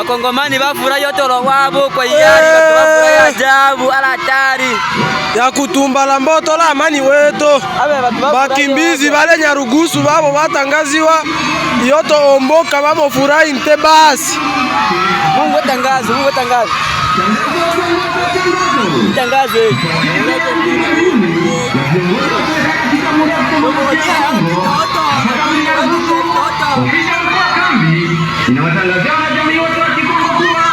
Bakongomani bafurahi otoro wabo kwa hiari bafurahi ajabu ala hatari ya kutumbala mboto la amani wetu. Bakimbizi bale Nyarugusu babo batangaziwa yoto omboka babo furahi nte basi. Mungu tangazo, Mungu tangazo. Tangazo. Inawatangazia jamii wote wa Kikongo kuwa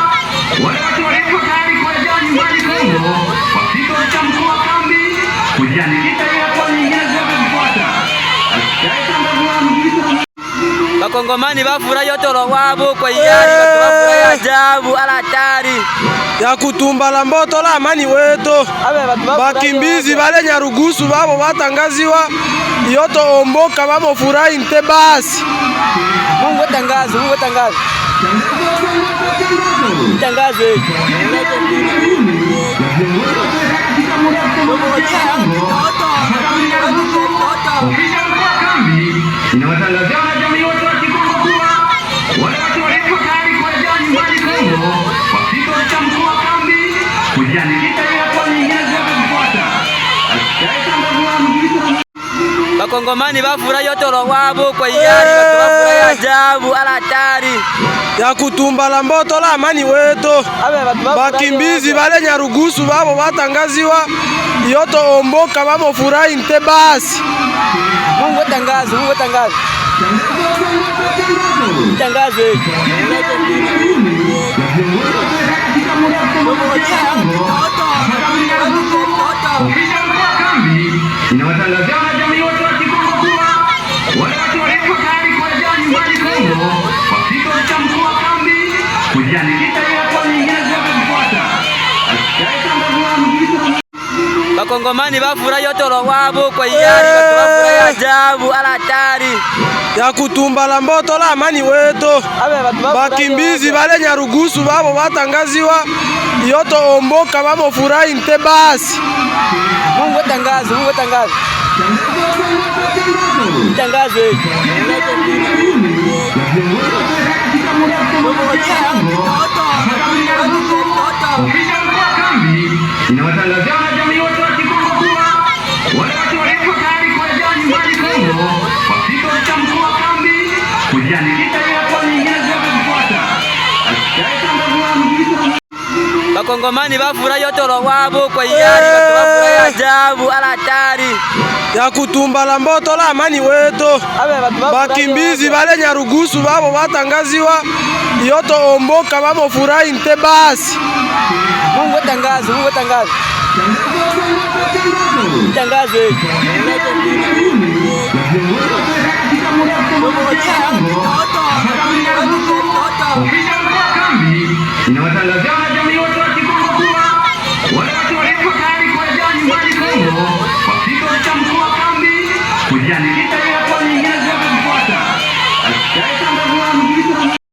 wale watu walio tayari kurejea nyumbani Kongo wafika cha mkuu wa kambi kujiandikisha ili hatua nyingine zinazofuata. Bakongomani bafurahi otoro wabo kwa hiari bafurahi ajabu ala hatari ya kutumbala mboto la amani wetu. Bakimbizi bale Nyarugusu babo batangaziwa yoto omboka babo furahi nte basi. Mungu tangazo, Mungu tangazo. Tangazo. Inawatangazia jamii wote wa Kikongo kuwa wale watu walio tayari kurejea nyumbani Kongo wafika cha mkuu wa kambi kujiandikisha ili hatua nyingine zinazofuata. Bakongomani bafurahi otoro wabo kwa hiari bafurahi ajabu ala hatari ya kutumbala mboto la amani wetu. Bakimbizi bale Nyarugusu babo batangaziwa yoto omboka babo furahi nte basi. Mungu tangazo, Mungu tangazo. Tangazo. Inawatangazia jamii wote wa Kikongo kuwa wale watu walio tayari kurejea nyumbani Kongo wafika cha mkuu wa kambi kujiandikisha ili hatua nyingine zinazofuata. Bakongomani bafurahi otoro wabo kwa hiari bafurahi ajabu ala hatari ya kutumbala mboto la amani wetu. Bakimbizi bale Nyarugusu babo batangaziwa yoto omboka babo furahi nte basi. Mungu tangazo, Mungu tangazo. Tangazo. Inawatangazia jamii wote wa Kikongo kuwa wale watu walio tayari kurejea nyumbani Kongo wafika cha mkuu wa kambi kujiandikisha ili hatua nyingine zinazofuata. Bakongomani bafurahi otoro wabo kwa hiari bafurahi ajabu ala hatari ya kutumbala mboto la amani wetu. Bakimbizi bale Nyarugusu babo batangaziwa yoto omboka babo furahi nte basi. Mungu tangazo, Mungu tangazo. Tangazo. Inawatangazia jamii wote wa Kikongo kuwa wale watu walio tayari kurejea nyumbani Kongo wafika cha mkuu wa kambi kujiandikisha